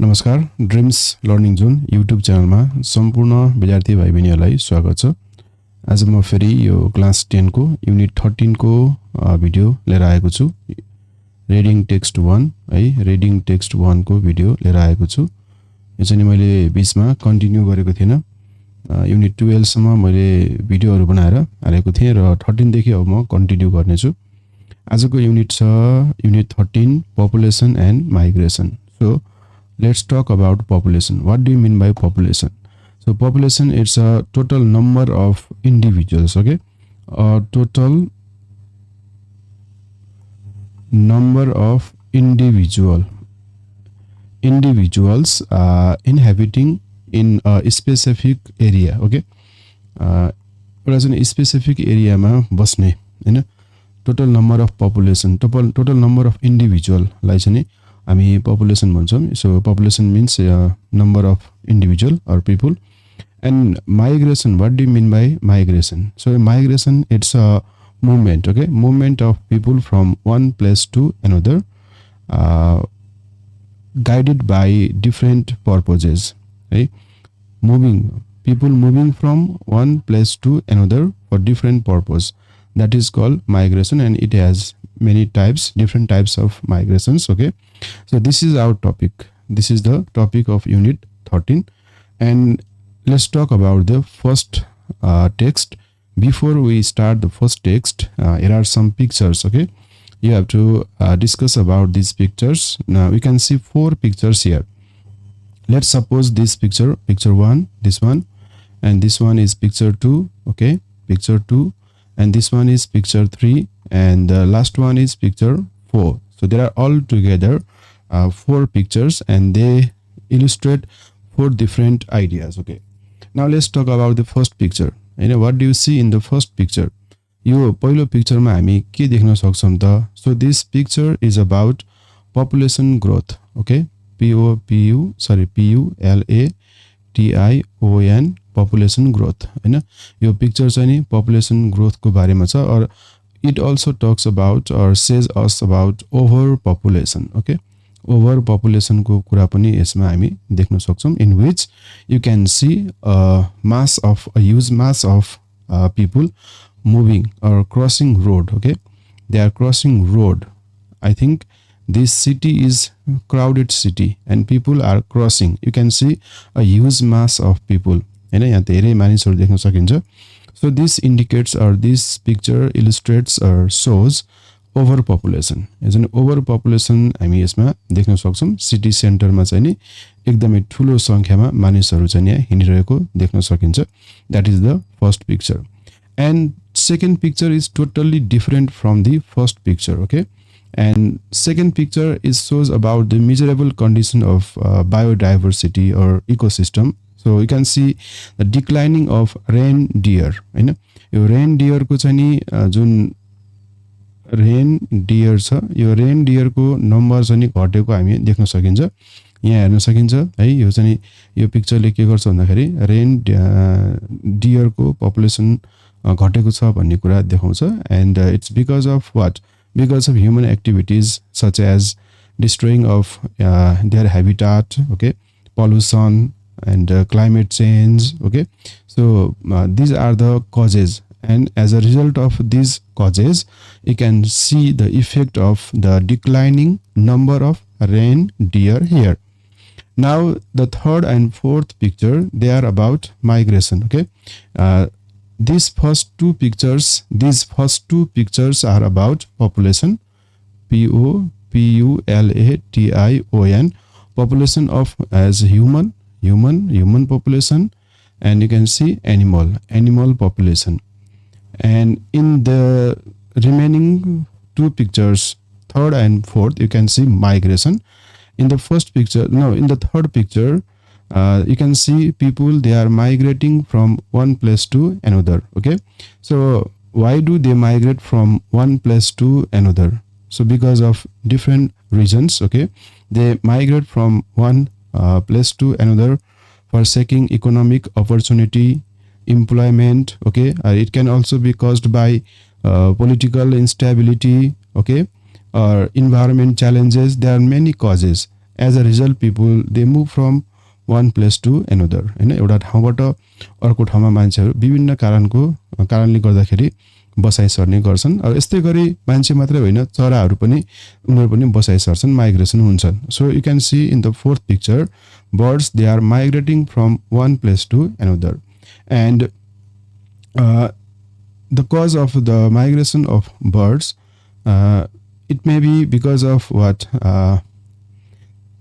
नमस्कार dreams learning John YouTube च्यानलमा सम्पूर्ण विद्यार्थी भाइ बहिनीहरूलाई स्वागत छ। आज म फेरि यो क्लास 10 को युनिट 13 को भिडियो लिएर आएको छु। रिडिङ टेक्स्ट 1 है, रिडिङ टेक्स्ट 1 को भिडियो लिएर आएको छु। यो चाहिँ मैले बीचमा कन्टिन्यू गरेको थिएन। युनिट 12 सम्म मैले भिडियोहरू बनाएर हालेको थिएँ र 13 देखि अब म कन्टिन्यू गर्ने छु। आजको युनिट छ unit 13 population and migration. So let's talk about population. What do you mean by population? So population, it's a total number of individuals, okay? A total number of individuals inhabiting in a specific area, okay? एउटा चाहिँ specific एरियामा बस्ने हैन, total number of population, total number of individual लाई चाहिँ हामी population भन्छौं। So population means number of individual or people. And migration, what do you mean by migration? So migration, it's a movement, okay? Movement of people from one place to another, guided by different purposes, right? People moving from one place to another for different purpose. That is called migration, and it has many types, different types of migrations, okay? So this is our topic. This is the topic of unit 13, and let's talk about the first text. Before we start the first text, here are some pictures, okay? You have to discuss about these pictures. Now we can see 4 pictures here. Let's suppose this picture, picture 1, this one, and this one is picture 2, okay? Picture 2, and this one is picture 3, and the last one is picture 4. So there are all together 4 pictures, and they illustrate 4 different ideas, okay? Now let's talk about the first picture. You know, what do you see in the first picture? यो पहिलो पिक्चरमा हामी के देख्न सक्छौं त? So this picture is about population growth, okay? PULATION population growth, हैन? यो picture चाहिँ नि population growth को बारेमा छ, और it also talks about or says us about overpopulation, okay? Overpopulation को कुरा पनि यसमा हामी देख्न सक्छौं, in which you can see a huge mass of people moving or crossing road, okay? They are crossing road. I think this city is crowded city and people are crossing. You can see a huge mass of people, हैन? यहाँ धेरै मानिसहरु देख्न सकिन्छ। So this indicates, or this picture illustrates or shows overpopulation. As an overpopulation हामी यसमा देख्न सक्छौं। सिटी सेन्टरमा चाहिँ नि एकदमै ठूलो संख्यामा मानिसहरु चाहिँ यहाँ हिँडिरहेको देख्न सकिन्छ। That is the first picture. And second picture is totally different from the first picture, okay? And second picture is shows about the miserable condition of biodiversity or ecosystem. So you can see the declining of reindeer, हैन? यो reindeer को चाहिँ नि जुन reindeer छ, यो reindeer को number चाहिँ नि घटेको हामी देख्न सकिन्छ। यहाँ हेर्न सकिन्छ है। यो चाहिँ यो पिक्चरले के गर्छ भन्दाखेरि reindeer को पपुलेसन घटेको छ भन्ने कुरा देखाउँछ। And it's because of what? Because of human activities such as destroying of their habitat, okay? Pollution and climate change, okay? So these are the causes, and as a result of these causes you can see the effect of the declining number of reindeer here. Now the third and fourth picture, they are about migration, okay? These first two pictures are about population, PULATION, population of as human population, and you can see animal population. And in the remaining 2 pictures, third and fourth, you can see migration. In the third picture, you can see people, they are migrating from one place to another, okay? So why do they migrate from one place to another? So because of different reasons, okay? They migrate from one place to another for seeking economic opportunity, employment, okay? It can also be caused by political instability, okay? Or environment challenges. There are many causes, as a result people they move from one place to another हैन एउटा ठाउँबाट अर्को ठाउँमा मान्छेहरू विभिन्न कारणले गर्दाखेरि बसाइ सर्ने गर्छन् र यस्तै गरी मान्छे मात्रै होइन चराहरू पनि उनीहरू पनि बसाइ सर्छन् माइग्रेसन हुन्छन् so you can see in the fourth picture birds they are migrating from one place to another and the cause of the migration of birds it may be because of what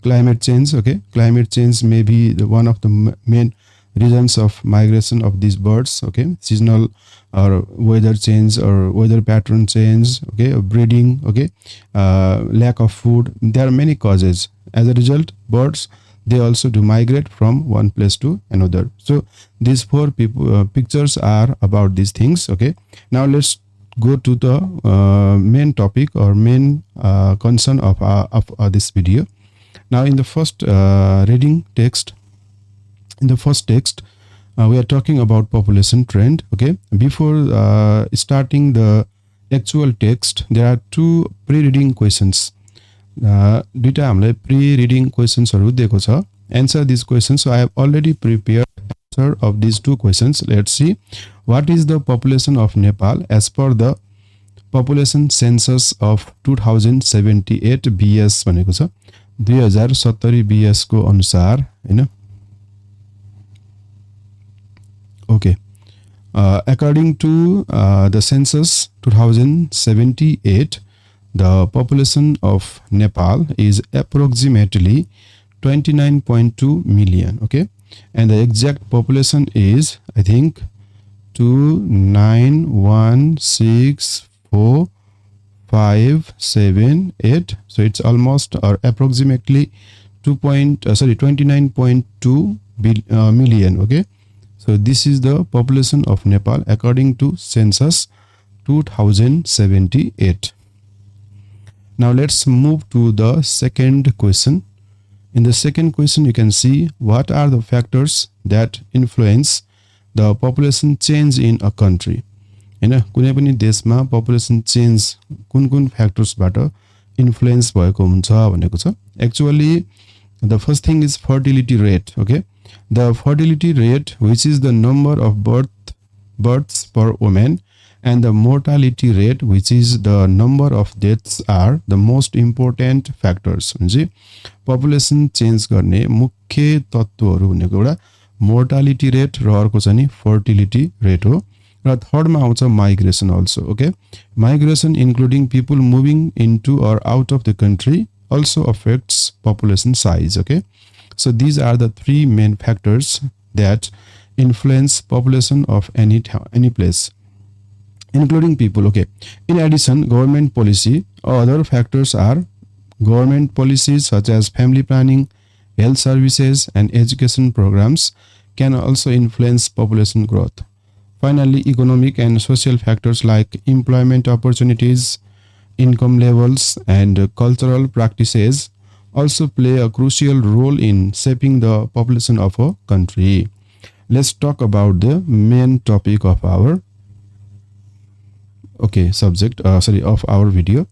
climate change. Okay, climate change may be one of the main reasons of migration of these birds. Okay, seasonal or weather change or weather pattern change. Okay, breeding. Okay, lack of food. There are many causes. As a result, birds they also do migrate from one place to another. So these four pictures are about these things. Okay, now let's go to the main topic or main concern of this video. Now in the first reading text, we are talking about population trend. Okay, before starting the actual text, there are two pre-reading questions. दुईटा हामीलाई pre-reading questions हरु दिएको छ. Answer these questions. So I have already prepared answer of these two questions. Let's see. What is the population of Nepal as per the population census of 2078 BS भनेको छ. 2070 BS को अनुसार हैन. Okay. According to the census 2078, the population of Nepal is approximately 29.2 million. Okay, and the exact population is I think 2916458. So it's almost or approximately 29.2 million. Okay, so this is the population of Nepal according to census 2078. Now let's move to the second question. In the second question, you can see what are the factors that influence the population change in a country. हैन कुनै पनि देशमा population change कुन factors बाट influence भएको हुन्छ भनेको छ. Actually, the first thing is fertility rate. Okay, the fertility rate, which is the number of births per woman, and the mortality rate, which is the number of deaths, are the most important factors. Population change गर्ने मुख्य तत्वहरू भनेको एउटा mortality rate र अर्को चाहिँ fertility rate हो. र थर्ड मा आउँछ migration also. Okay, migration including people moving into or out of the country also affects population size. Okay, so these are the three main factors that influence population of any place, including people. Okay, in addition, government policy or other factors are government policies such as family planning, health services, and education programs can also influence population growth. Finally, economic and social factors like employment opportunities, income levels, and cultural practices also play a crucial role in shaping the population of a country. Let's talk about the main topic of our of our video.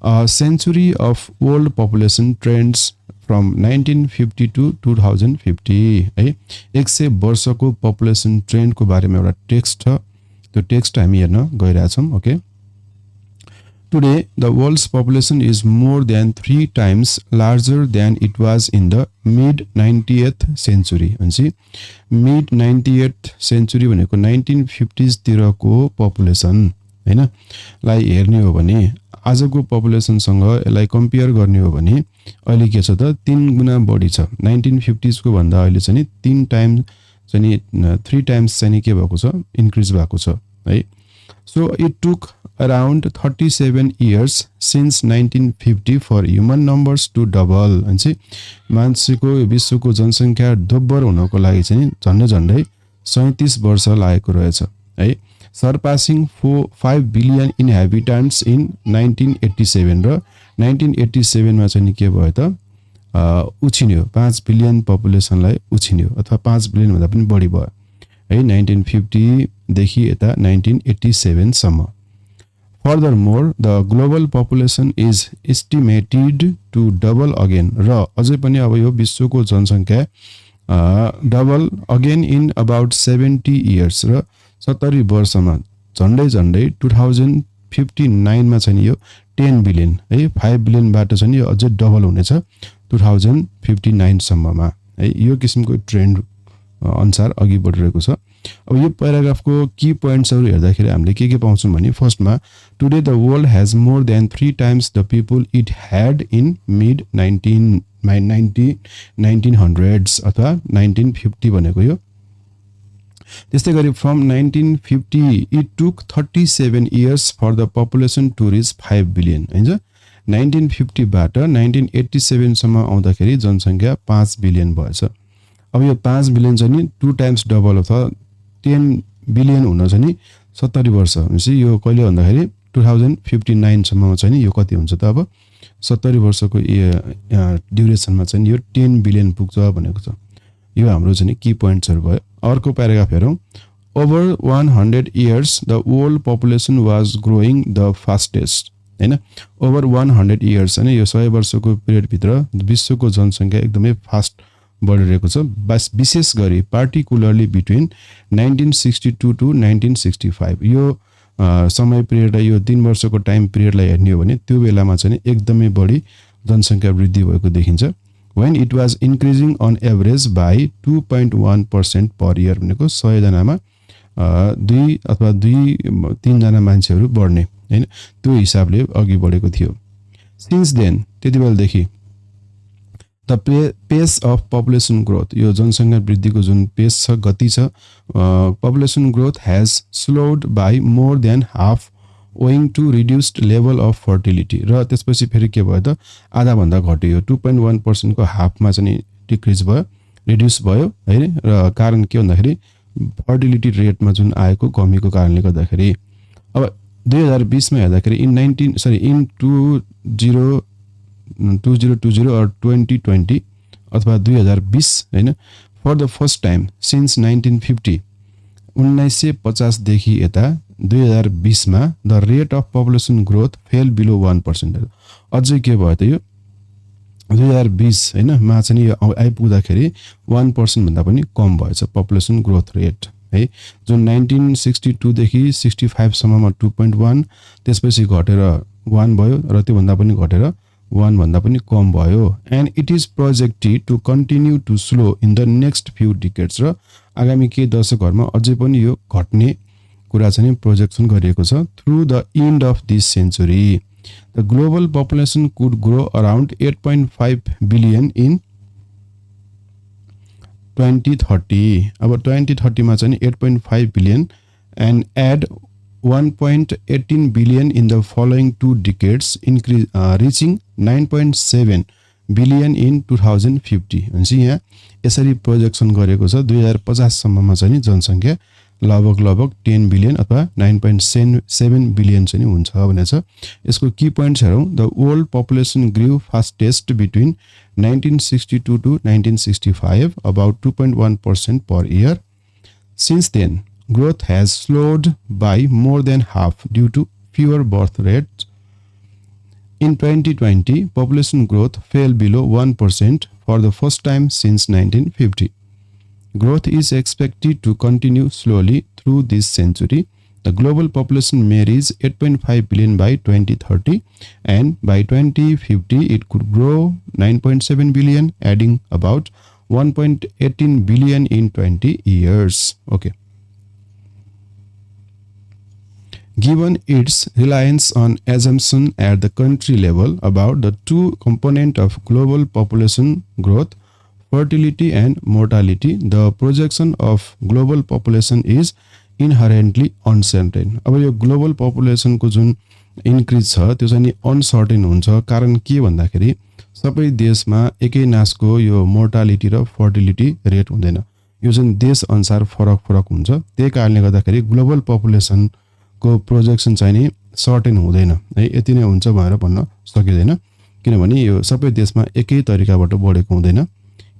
A century of world population trends from 1950 to 2050. है 100 वर्षको population trend को बारेमा एउटा text छ. त्यो text हामी हेर्न गइरहेछौं. Okay, today the world's population is more than 3 times larger than it was in the mid 90th century. Mid 90th century भनेको 1950s तिरको population हैन लाई हेर्ने हो भने आजको population सँग यसलाई कम्पेयर गर्ने हो भने अहिले के छ त 3 गुना बढी छ. 1950s को भन्दा अहिले चाहिँ 3 टाइम्स चाहिँ 3 टाइम्स चाहिँ के भएको छ, इन्क्रिज भएको छ है. So it took around 37 years since 1950 for human numbers to double. अनि मान्छेको विश्वको जनसंख्या दोब्बर हुनको लागि चाहिँ झन्डै 37 वर्ष लागेको रहेछ है. Surpassing 5 billion inhabitants in 1987 र 1987 मा चाहिँ के भयो त उछिन्यो 5 बिलियन पपुलेसनलाई उछिन्यो अथवा 5 बिलियन भन्दा पनि बढी भयो है 1950 देखि यता 1987 सम्म. Furthermore, the global population is estimated to double again. र अझै पनि अब यो विश्वको जनसङ्ख्या double again in about 70 years र 70 वर्षमा झन्डै झन्डै 2059 मा चाहिँ यो 10 बिलियन है 5 बिलियनबाट चाहिँ यो अझै डबल हुनेछ 2059 सम्ममा है यो किसिमको ट्रेन्ड अनुसार अघि बढिरहेको छ। अब यो प्याराग्राफको की पोइन्ट्सहरु हेर्दाखेरि हामीले के पाउँछौं भने फर्स्टमा today the world has more than 3 times the people it had in mid 1900s अथवा 1950 भनेको यो। त्यस्तै गरी from 1950 it took 37 years for the population to reach 5 billion हैन। 1950 बाट 1987 सम्म आउँदाखेरि जनसङ्ख्या 5 बिलियन भएछ। अब यो 5 बिलियन चाहिँ नि 2 टाइम्स डबल अथवा 10 बिलियन हुन चाहिँ नि 70 वर्ष भनेपछि यो कहिले भन्दाखेरि 2059 सम्ममा चाहिँ नि यो कति हुन्छ त अब 70 वर्षको ड्युरेसनमा चाहिँ यो 10 बिलियन पुग्छ भनेको छ। यो हाम्रो चाहिँ की पोइन्ट्सहरु भयो। अर्को प्याराग्राफ हेरौं। Over 100 years the world population was growing the fastest हैन। ओभर 100 इयर्स हैन यो 100 वर्षको पिरियड भित्र विश्वको जनसङ्ख्या एकदमै फास्ट बढिरहेको छ। विशेष गरी पार्टिकुलरली बिट्विन 1962 टु 1965 यो समय पिरियडलाई यो 3 वर्षको टाइम पिरियडलाई हेर्ने हो भने त्यो बेलामा चाहिँ एकदमै बढी जनसङ्ख्या वृद्धि भएको देखिन्छ। when it was increasing on average by 2.1% per year भनेको 100 जनामा 2 अथवा 2-3 जना मान्छेहरु बढ्ने हैन त्यो हिसाबले अघि बढेको थियो। since then त्यतिबेलदेखि the pace of population growth यो जनसङ्ख्या वृद्धिको जुन पेस छ गति छ population growth has slowed by more than half owing to reduced level of fertility र त्यसपछि फेरि के भयो त आधा भन्दा घट्यो 2.1% को हाफमा चाहिँ डिक्रिज भयो रिड्युस भयो हैन र कारण के भन्दाखेरि फर्टिलिटी रेटमा जुन आएको कमीको कारणले गर्दाखेरि। अब 2020 मा हेर्दाखेरि इन 2020 or 2020 अथवा 2020 हैन for the first time since 1950 1950 देखि यता 2020 मा the rate of population growth fell below 1%। अझै के भयो त यो 2020 हैन मा चाहिँ यो आइपुग्दाखेरि 1% भन्दा पनि कम भएछ पपुलेसन ग्रोथ रेट है। जुन 1962 देखि 65 सम्ममा 2.1 त्यसपछि घटेर 1 भयो र त्यो भन्दा पनि घटेर 1 भन्दा पनि कम भयो। And it is projected to continue to slow in the next few decades र आगामी केही दशकहरुमा अझै पनि यो घट्ने कुरा चाहिँ प्रोजेक्सन गरिएको छ। Through the end of this century the global population could grow around 8.5 billion in 2030। अब 2030 मा चाहिँ 8.5 billion and add 1.18 billion in the following 2 decades increase reaching 9.7 billion in 2050 भनेपछि यहाँ यसरी प्रोजेक्सन गरेको छ 2050 सम्ममा चाहिँ जनसङ्ख्या लगभग 10 बिलियन अथवा 9.7 बिलियन चाहिँ हुन्छ भनेको छ। यसको की पोइन्ट्स हेरौं। The world population grew fastest between 1962 to 1965 about 2.1% per year. Since then growth has slowed by more than half due to fewer birth rates. In 2020 population growth fell below 1% for the first time since 1950. Growth is expected to continue slowly through this century. The global population may reach 8.5 billion by 2030 and by 2050 it could grow 9.7 billion, adding about 1.18 billion in 20 years. Okay. Given its reliance on assumption at the country level about the two components of global population growth, fertility and mortality, the projection of global population is inherently uncertain. अब यो global population को जुन increase छ त्यो चाहिँ uncertain हुन्छ। कारण के भन्दाखेरि सबै देशमा एकै नासको यो मोर्टालिटी र फर्टिलिटी रेट हुँदैन। यो चाहिँ देश अनुसार फरक हुन्छ। त्यही कारणले गर्दाखेरि ग्लोबल पपुलेसन को प्रोजेक्सन चाहिँ नि सर्टेन हुँदैन है। यति नै हुन्छ भनेर भन्न सकिदैन किनभने यो सबै देशमा एकै तरिकाबाट बढेको हुँदैन।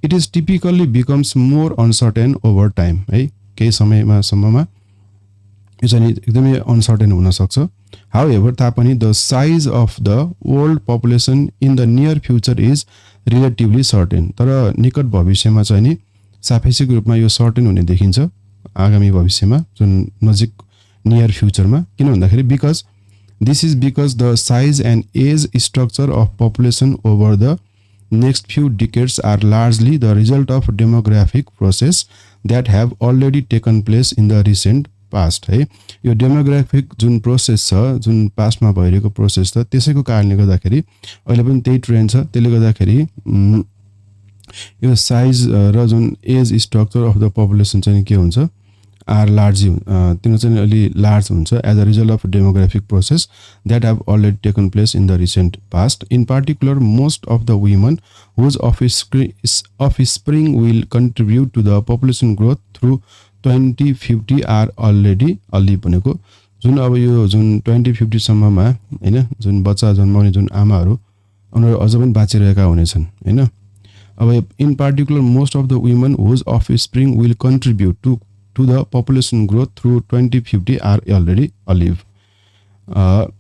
It is typically becomes more uncertain over time है। केही समयमा सम्ममा यो चाहिँ एकदमै अनसर्टेन हुन सक्छ। However, तापनि the size of the world population in the near future is relatively certain. तर निकट भविष्यमा चाहिँ नि सापेक्षिक रूपमा यो सर्टेन हुने देखिन्छ आगामी भविष्यमा जुन नजिक नियर फ्युचरमा किन भन्दाखेरि because this is because the size and age structure of population over the next few decades are largely the result of demographic process that have already taken place in the recent past है यो demographic जुन process छ जुन पास्टमा भइरहेको process छ त्यसैको कारणले गर्दाखेरि अहिले पनि त्यही ट्रेन्ड छ त्यसले गर्दाखेरि यो साइज र जुन age structure of the population चाहिँ के हुन्छ आर लार्ज तिनीहरू चाहिँ अलि लार्ज हुन्छ as a result of demographic process that have already taken place in the recent past in particular most of the women whose offspring will contribute to the population growth through 2050 are already alive भनेको जुन अब यो जुन 2050 सम्ममा हैन जुन बच्चा जन्माउने जुन आमाहरू उनीहरू अझ पनि बाँचिरहेका हुनेछन् हैन अब in particular most of the women whose offspring will contribute to the population growth through 2050 are already alive.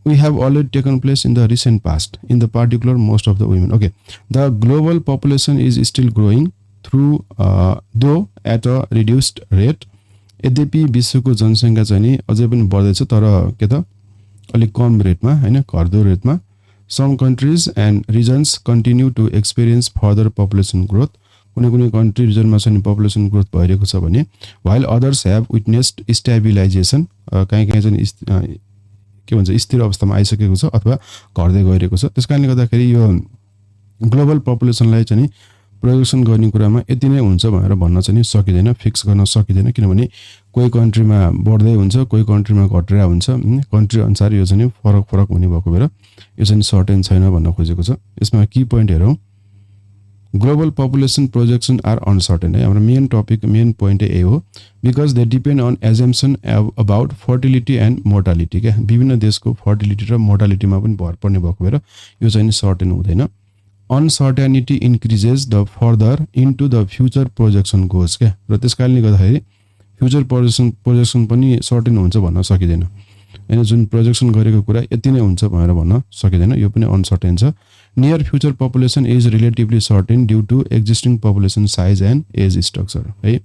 We have already taken place in the recent past, in the particular most of the women. Okay, the global population is still growing through, though at a reduced rate. यद्यपि विश्वको जनसङ्ख्या चाहिँ नि अझै पनि बढ्दैछ तर के त अलिक कम रेटमा हैन घट्दो रेटमा. Some countries and regions continue to experience further population growth. कुनै कन्ट्री रिजनमा चाहिँ पपुलेसन ग्रोथ भइरहेको छ भने while others have witnessed stabilization कहीँ चाहिँ के भन्छ स्थिर अवस्थामा आइसकेको छ अथवा घट्दै गइरहेको छ. त्यसकारणले गर्दाखेरि यो ग्लोबल पपुलेसनलाई चाहिँ प्रोजेक्सन गर्ने कुरामा यति नै हुन्छ भनेर भन्न चाहिँ सकिँदैन फिक्स गर्न सकिँदैन किनभने कोही कन्ट्रीमा बढ्दै हुन्छ कोही कन्ट्रीमा घटेर हुन्छ कन्ट्री अनुसार यो चाहिँ फरक हुने भएको भएर यो चाहिँ सर्टेन छैन भन्न खोजेको छ. यसमा की पोइन्ट हेरौँ global population projection are uncertain है हाम्रो मेन पोइन्ट यही हो because they depend on assumption about fertility and mortality क्या विभिन्न देशको फर्टिलिटी र मोर्टालिटीमा पनि भर पर्ने भएको भएर यो चाहिँ सर्टेन हुँदैन. Uncertainty increases the further into the future projection goes क्या र त्यस कारणले गर्दाखेरि फ्युचर प्रोजेक्सन पनि सर्टेन हुन्छ भन्न सकिँदैन हैन जुन प्रोजेक्सन गरेको कुरा यति नै हुन्छ भनेर भन्न सकिँदैन यो पनि अनसर्टेन छ. Near future population is relatively certain due to existing population size and age structure है.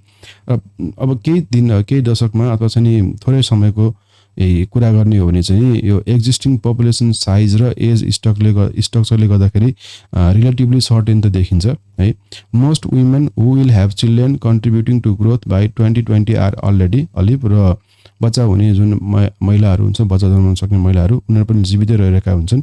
अब केही दशकमा अथवा चाहिँ थोरै समयको कुरा गर्ने हो भने चाहिँ यो एक्जिस्टिङ पपुलेसन साइज र एज स्ट्रक्चरले गर्दाखेरि रिलेटिभली सर्टेन त देखिन्छ है. Most women who will have children contributing to growth by 2020 are already alive र बच्चा हुने जुन महिलाहरू हुन्छ बच्चा जन्माउन सक्ने महिलाहरू उनीहरू पनि जीवितै रहिरहेका हुन्छन्.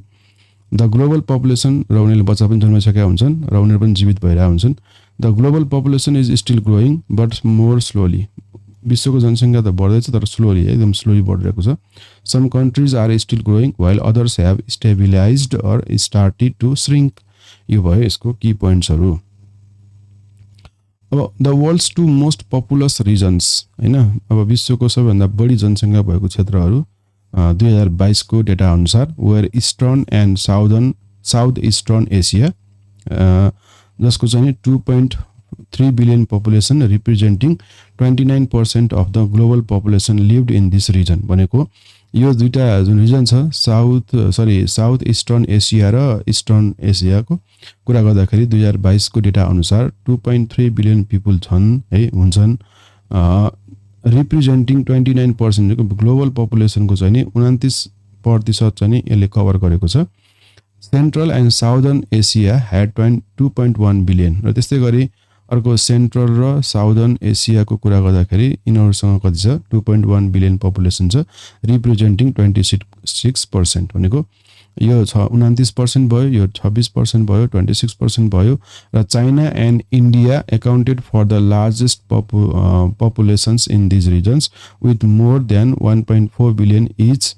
द ग्लोबल पपुलेसन र उनीहरूले बच्चा पनि जन्माइसकेका हुन्छन् र उनीहरू पनि जीवित भइरहेका हुन्छन्. The global population is still growing but more slowly विश्वको जनसङ्ख्या त बढ्दैछ तर स्लोली एकदम स्लोली बढिरहेको छ. Some countries are still growing while others have stabilised or started to shrink. यो भयो यसको की पोइन्ट्सहरू. अब the world's two most populous regions हैन अब विश्वको सबैभन्दा बढी जनसङ्ख्या भएको क्षेत्रहरू 2022 को डेटा अनुसार where eastern and south eastern Asia जसको चाहिँ 2.3 billion population representing 29% of the global population lived in this region भनेको यो दुईटा जुन रिजन छ साउथ इस्टर्न एसिया र इस्टर्न एसियाको कुरा गर्दाखेरि 2022 को डेटा अनुसार 2.3 बिलियन पिपुल छन् है हुन्छन् रिप्रेजेन्टिङ 29% ग्लोबल पपुलेसनको चाहिँ नि 29% चाहिँ यसले कभर गरेको छ. Central and southern Asia had 2.1 billion र त्यस्तै गरी अर्को सेन्ट्रल र साउदर्न एसियाको कुरा गर्दाखेरि यिनीहरूसँग कति छ 2.1 बिलियन पपुलेसन छ रिप्रेजेन्टिङ 26% भनेको यो 29% भयो यो 26% भयो 26% भयो र China and India accounted for the largest populations in these regions with more than 1.4 billion each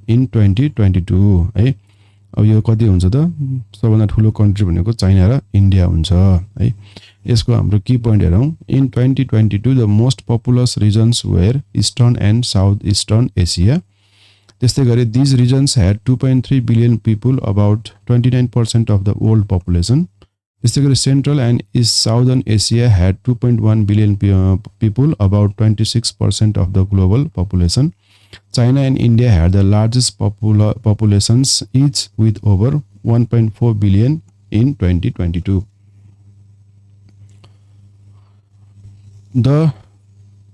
in 2022 है. अब यो कति हुन्छ त सबभन्दा ठुलो कन्ट्री भनेको चाइना र इन्डिया हुन्छ है. यसको हाम्रो की पोइन्ट हेरौँ in 2022 the most populous regions were eastern and south eastern Asia. त्यस्तै गरी these regions had 2.3 billion people about 29% of the world population. त्यस्तै गरी central and east southern Asia had 2.1 billion people about 26% of the global population. China and India had the largest populations, each with over 1.4 billion in 2022. The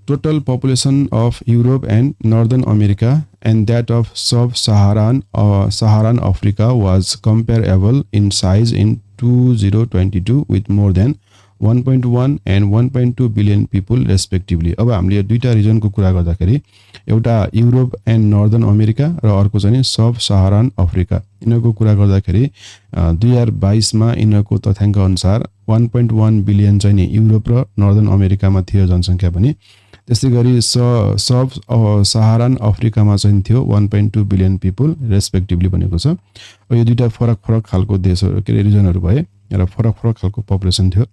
total population of Europe and Northern America and that of Saharan Africa was comparable in size in 2022 with more than 1.1 and 1.2 billion people respectively. अब हामीले दुईटा रिजनको कुरा गर्दाखेरि एउटा Europe and northern America र अर्को चाहिँ सब सहारान Africa, यिनीहरूको कुरा गर्दाखेरि 2022 मा यिनीहरूको तथ्याङ्क अनुसार 1.1 बिलियन चाहिँ युरोप र नर्दर्न अमेरिकामा थियो जनसङ्ख्या पनि, त्यस्तै गरी सब सहारान अफ्रिकामा चाहिँ थियो 1.2 बिलियन पिपल रेस्पेक्टिभली भनेको छ। यो दुईटा फरक फरक खालको देशहरू के रिजनहरू भए र फरक फरक खालको पपुलेसन थियो।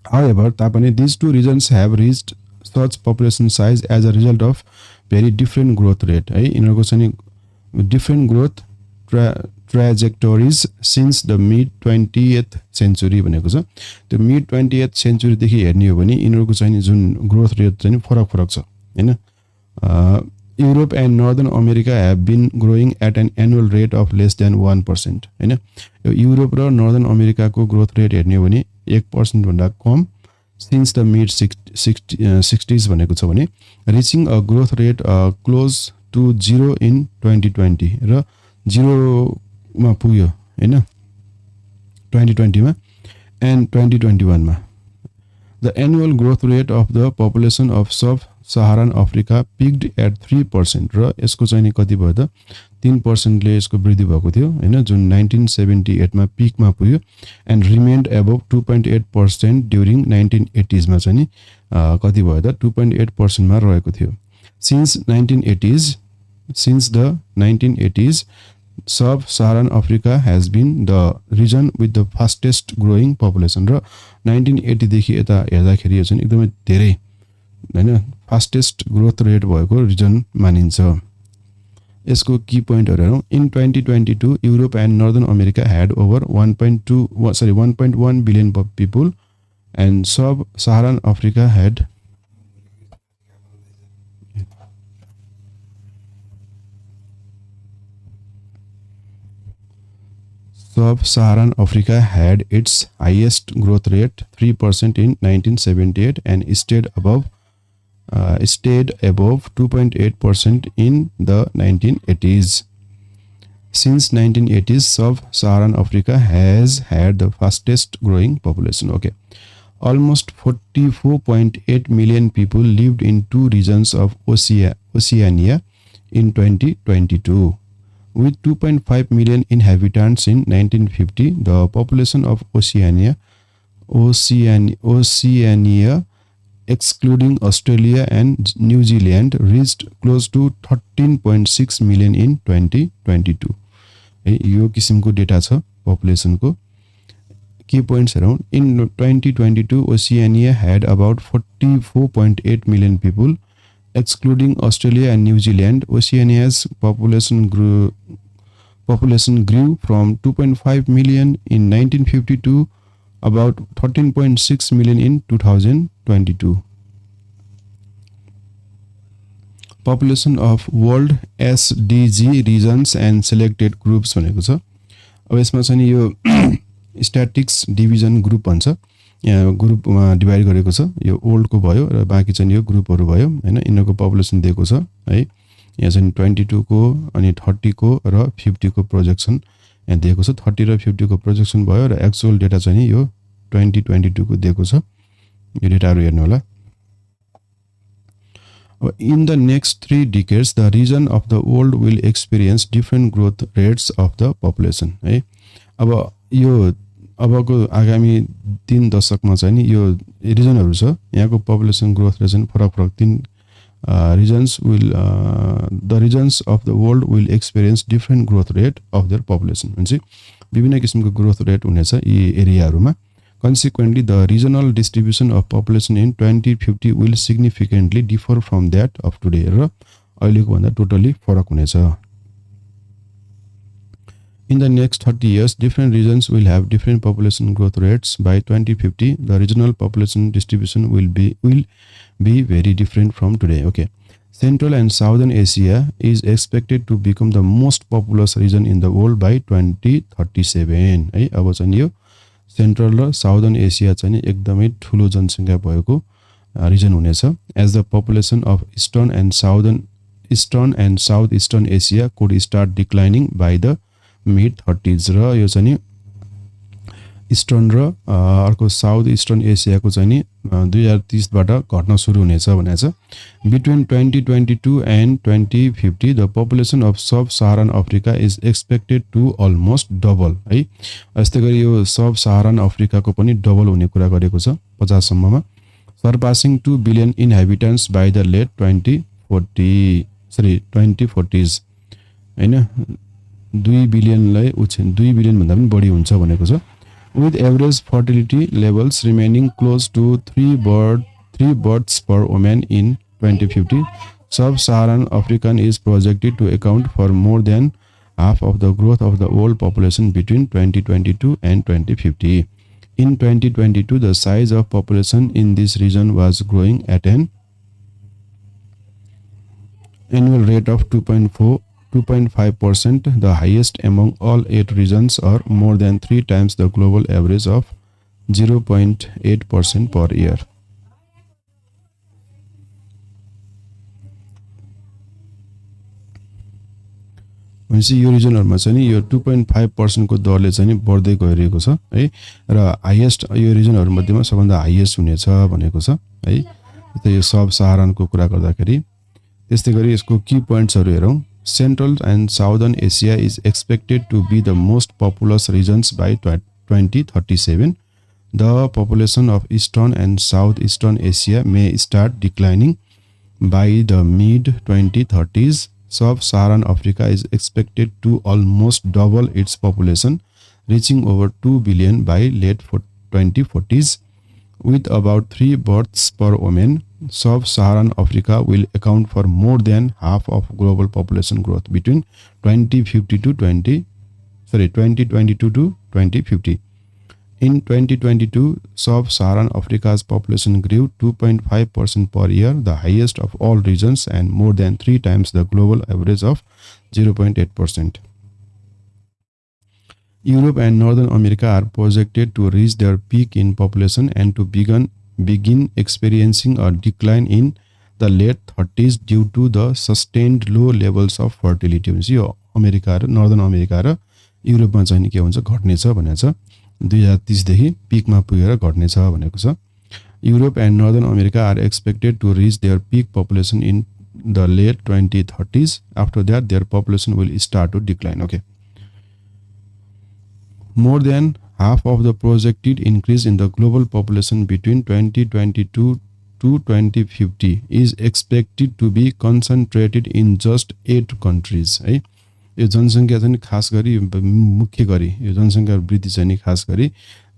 However, these two regions have reached such population size as a result of very different growth rate. यिनीहरूको चाहिँ different growth trajectories since the mid 20th century भनेको छ। त्यो mid 20th century देखि हेर्ने हो भने यिनीहरूको चाहिँ जुन ग्रोथ रेट चाहिँ फरक छ हैन। Europe and Northern America have been growing at an annual rate of less than 1% हैन। यो युरोप र नर्दर्न अमेरिकाको ग्रोथ रेट हेर्ने हो भने 1% भन्दा कम since the mid 60s भनेको छ भने reaching a growth rate close to 0 in 2020 र 0 मा पुग्यो हैन 2020 मा and 2021 मा। The annual growth rate of the population of sub-Saharan Africa peaked at 3% र यसको चाहिँ कति भयो त 3% ले यसको वृद्धि भएको थियो हैन, जुन 1978 मा पिकमा पुग्यो and remained above 2.8% during 1980s मा चाहिँ कति भयो त 2.8% मा रहेको थियो। Since the 1980s Sub-Saharan Africa has been the region with the fastest growing population र 1980 देखि यता हेर्दाखेरि यो चाहिँ एकदमै धेरै हैन फास्टेस्ट ग्रोथ रेट भएको रिजन मानिन्छ। यसको की पोइन्टहरु हेरौं। In 2022 Europe and northern America had over 1.1 billion people and Sub-Saharan Africa had Sub-Saharan Africa had its highest growth rate 3% in 1978 and stayed above 2.8% in the 1980s. Since 1980s, Sub-Saharan Africa has had the fastest growing population. Okay, almost 44.8 million people lived in two regions of Oceania in 2022. With 2.5 million inhabitants in 1950, the population of Oceania, excluding Australia and New Zealand, reached close to 13.6 million in 2022. यो किसिमको data छ population को। Key points around in 2022, Oceania had about 44.8 million people. Excluding Australia and New Zealand, Oceania's population grew from 2.5 million in 1950 to about 13.6 million in 2022. Population of world SDG regions and selected groups भनेको छ। अब यसमा चाहिँ यो statics division group भन्छ, यहाँ ग्रुपमा divide गरेको छ। यो ओल्ड को भयो र बाँकी चाहिँ यो ग्रुपहरु भयो हैन। यिनीहरूको पपुलेसन दिएको छ है। यहाँ चाहिँ 22 को अनि 30 को र 50 को प्रोजेक्सन यहाँ दिएको छ। 30 र 50 को प्रोजेक्सन भयो र एक्चुअल डेटा चाहिँ यो 2022 को दिएको छ। यो डेटाहरु हेर्नु होला। In the next 3 decades, the region of the world will experience different growth rates of the population है। अब यो अबको आगामी 3 दशकमा चाहिँ नि यो रिजनहरु छ, यहाँको पपुलेसन ग्रोथ रेट चाहिँ फरक-फरक 3 the regions of the world will experience different growth rate of their population हुन्छ विभिन्न किसिमको ग्रोथ रेट हुनेछ यी एरियाहरुमा। Consequently, the regional distribution of population in 2050 will significantly differ from that of today र अहिलेको भन्दा totally फरक हुनेछ। In the next 30 years, different regions will have different population growth rates. By 2050, the regional population distribution will be very different from today. Okay. Central and Southern Asia is expected to become the most populous region in the world by 2037 है। अब चाहिँ यो central र southern Asia चाहिँ एकदमै ठुलो जनसङ्ख्या भएको रिजन हुनेछ। As the population of eastern and south eastern Asia could start declining by the mid 30s र यो चाहिँ ईस्टर्न र अर्को साउथ ईस्टर्न एसियाको चाहिँ नि 2030 बाट घट्न सुरु हुनेछ भनेको छ। Between 2022 and 2050 the population of sub Saharan Africa is expected to almost double है। यस्तै गरी यो सब सहारन अफ्रिकाको पनि डबल हुने कुरा गरेको छ 50 सम्ममा, surpassing 2 billion inhabitants by the late 2040s हैन। 2 बिलियनलाई 2 बिलियन भन्दा पनि बढी हुन्छ भनेको छ। With average fertility levels remaining close to 3 births per woman in 2050, sub-Saharan Africa is projected to account for more than half of the growth of the world population between 2022 and 2050. In 2022, the size of population in this region was growing at an annual rate of 2.5%, the highest among all 8 regions, or more than 3 times the global average of 0.8% per year. भनेपछि यो रिजनहरुमा चाहिँ यो 2.5% को दरले चाहिँ बढ्दै गइरहेको छ है र हाईएस्ट यो रिजनहरु मध्येमा सबभन्दा हाईएस्ट हुनेछ भनेको छ है। यो सब सहारनको कुरा गर्दाखेरि त्यस्तै गरी यसको की पोइन्ट्सहरु हेरौं। Central and Southern Asia is expected to be the most populous regions by 2037. The population of Eastern and Southeastern Asia may start declining by the mid-2030s. Sub-Saharan Africa is expected to almost double its population, reaching over 2 billion by late 2040s. With about 3 births per woman, Sub-Saharan Africa will account for more than half of global population growth between 2022 to 2050. In 2022, Sub-Saharan Africa's population grew 2.5% per year, the highest of all regions and more than 3 times the global average of 0.8%. Europe and Northern America are projected to reach their peak in population and to begin experiencing a decline in the late 30s due to the sustained low levels of fertility. यो America र northern America र युरोपमा चाहिँ के हुन्छ घट्नेछ भनेको छ। 2030 देखि पिकमा पुगेर घट्नेछ भनेको छ। Europe and Northern America are expected to reach their peak population in the late 2030s. After that, their population will start to decline. Okay. More than half of the projected increase in the global population between 2022 to 2050 is expected to be concentrated in just 8 countries. है यो जनसङ्ख्या चाहिँ खास गरी मुख्य गरी यो जनसङ्ख्या वृद्धि चाहिँ खास गरी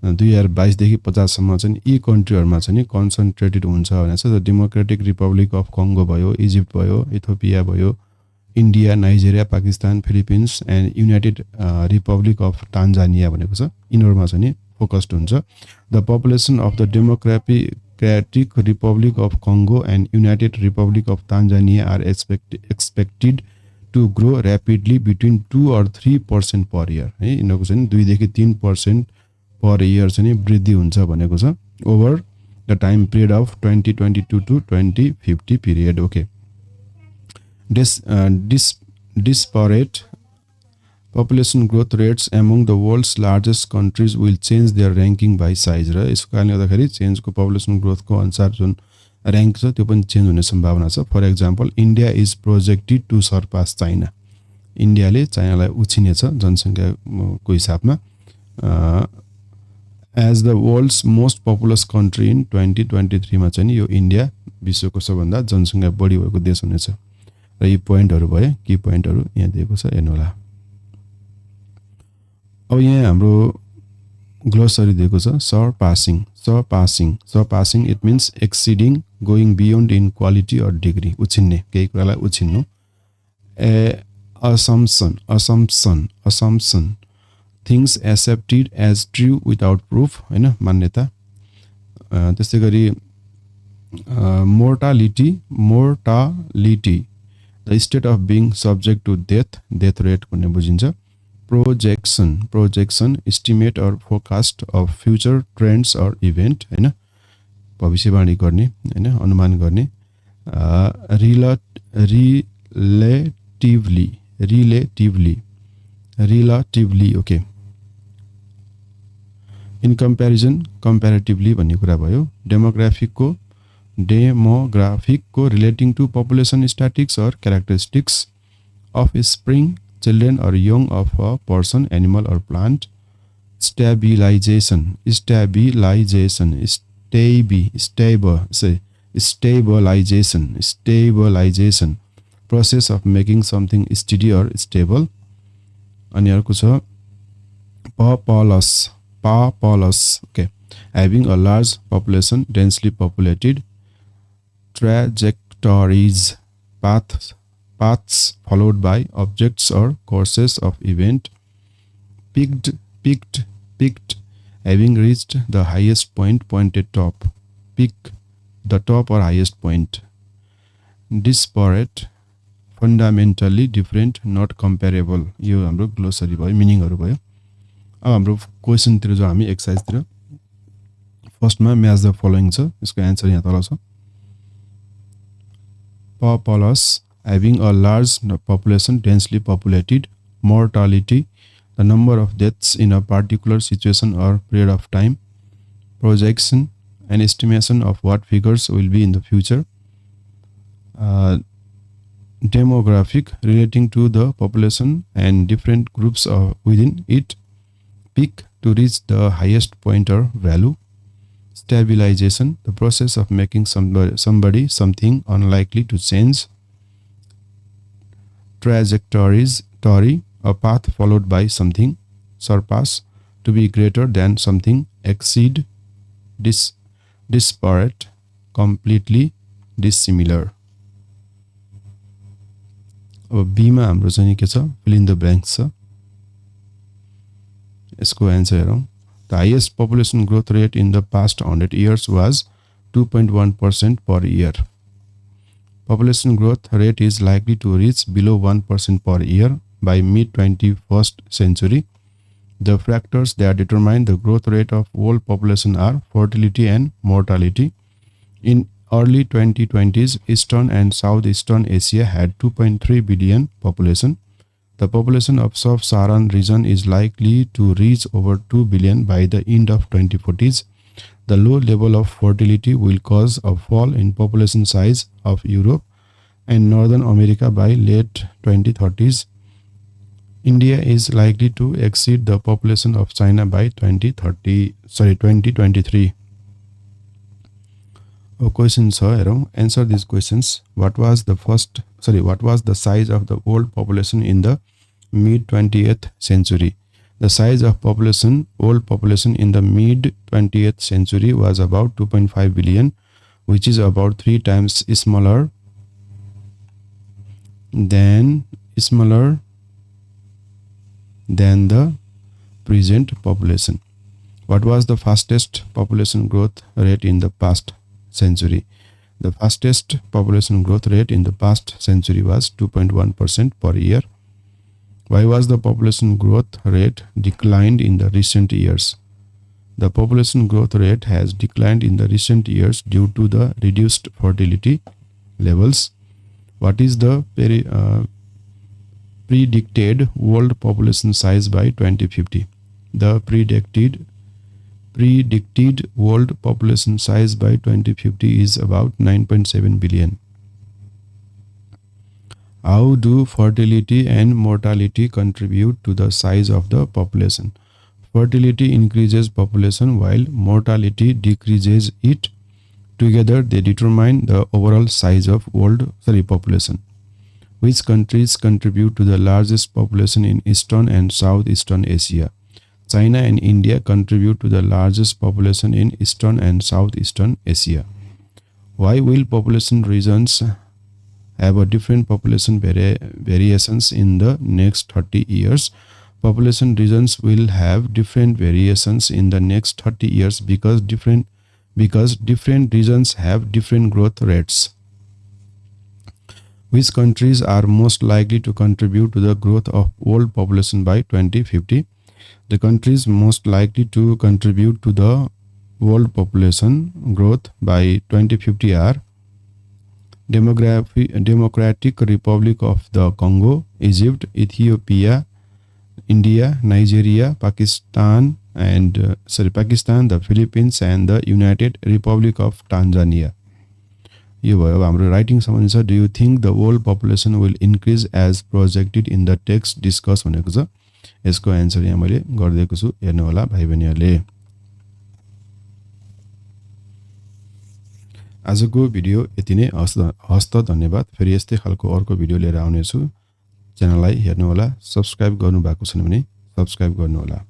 2022 देखि 50 सम्म चाहिँ यी कन्ट्रीहरुमा चाहिँ कन्सन्ट्रेटेड हुन्छ भनेको छ। डेमोक्रेटिक रिपब्लिक अफ कङ्गो भयो, इजिप्ट भयो, इथियोपिया भयो, India, Nigeria, Pakistan, Philippines and United Republic of Tanzania भनेको छ। यिनीहरुमा चाहिँ फोकस्ड हुन्छ। The population of the Democratic Republic of Congo and United Republic of Tanzania are expected to grow rapidly between 2 or 3% per year है। यिनीहरुको चाहिँ 2 देखि 3% per year चाहिँ वृद्धि हुन्छ भनेको छ over the time period of 2022 to 2050 period. Okay. Disparate population growth rates among the world's largest countries will change their ranking by size र यसको कारणले गर्दाखेरि चेन्जको पपुलेसन ग्रोथको अनुसार जुन र्याङ्क छ त्यो पनि चेन्ज हुने सम्भावना छ। For example India is projected to surpass China. इन्डियाले चाइनालाई उछिनेछ जनसङ्ख्याको हिसाबमा। As the world's most populous country in 2023 मा चाहिँ यो इन्डिया विश्वको सबभन्दा जनसङ्ख्या बढी भएको देश हुनेछ। र यी पोइन्टहरु भए की पोइन्टहरु यहाँ दिएको छ हेर्नु होला। अब यहाँ हाम्रो ग्लोसरी दिएको छ surpassing it means exceeding, going beyond in quality or degree, उछिन्ने केही कुरालाई उछिन्नु। assumption things accepted as true without proof हैन मान्यता। त्यस्तै गरी mortality, the state of being subject to death rate भन्ने बुझिन्छ. projection estimate or forecast of future trends or event हैन, भविष्यवाणी गर्ने हैन, अनुमान गर्ने. relatively okay. In comparison comparatively भन्ने कुरा भयो. demographic को relating to population statistics or characteristics of spring, children or young of a person, animal or plant. Stabilization process of making something steady or stable. अनि अर्को छ populous okay, having a large population, densely populated. Trajectories, paths followed by objects or courses of event. Peaked, having reached the highest point, pointed top. Peak, the top or highest point. Disparate, fundamentally different, not comparable. यो हाम्रो glossary भयो, मिनिङहरु भयो. अब हाम्रो question तिर जो हामी exercise तिर फर्स्टमा म्याच द फलोइङ छ, यसको आन्सर यहाँ तल छ. Populous, having a large population, densely populated. Mortality, the number of deaths in a particular situation or period of time. Projection, an estimation of what figures will be in the future. Demographic, relating to the population and different groups within it. Peak, to reach the highest point or value. Stabilization, the process of making somebody something unlikely to change. Trajectories, a path followed by something. Surpass, to be greater than something. Exceed, disparate, completely dissimilar. अब be मा हाम्रो चाहिँ के छ, fill in the blanks छ. यसको answer हेरौं. The highest population growth rate in the past 100 years was 2.1% per year. Population growth rate is likely to reach below 1% per year by mid-21st century. The factors that determine the growth rate of world population are fertility and mortality. In early 2020s, Eastern and Southeastern Asia had 2.3 billion population. The population of sub-Saharan region is likely to reach over 2 billion by the end of 2040s. The low level of fertility will cause a fall in population size of Europe and Northern America by late 2030s. India is likely to exceed the population of China by 2023. A question sir, answer these questions. What was the size of the world population in the mid 20th century? The size of world population in the mid 20th century was about 2.5 billion, which is about 3 times smaller than the present population. What was the fastest population growth rate in the past century? The fastest population growth rate in the past century was 2.1% per year. Why was the population growth rate declined in the recent years? The population growth rate has declined in the recent years due to the reduced fertility levels. What is the predicted world population size by 2050? The predicted world population size by 2050 is about 9.7 billion. How do fertility and mortality contribute to the size of the population? Fertility increases population while mortality decreases it. Together they determine the overall size of population. Which countries contribute to the largest population in Eastern and Southeastern Asia? China and India contribute to the largest population in Eastern and Southeastern Asia. Why will population regions have a different population variations in the next 30 years? Population regions will have different variations in the next 30 years because different because different regions have different growth rates. Which countries are most likely to contribute to the growth of world population by 2050? The countries most likely to contribute to the world population growth by 2050 are Democratic Republic of the Congo, Egypt, Ethiopia, India, Nigeria, Pakistan, the Philippines, and the United Republic of Tanzania. यो भयो अब हाम्रो writing सम्बन्धी छ. Do you think the world population will increase as projected in the text discuss भनेको छ. यसको answer यहाँ मैले गरिदिएको छु, हेर्नु होला भाइ बहिनीहरूले. आजको भिडियो यति नै. हस्त धन्यवाद. फेरि यस्तै खालको अर्को भिडियो लिएर आउनेछु. च्यानललाई हेर्नु होला. सब्स्क्राइब गर्नु भएको छैन भने सब्स्क्राइब गर्नु होला.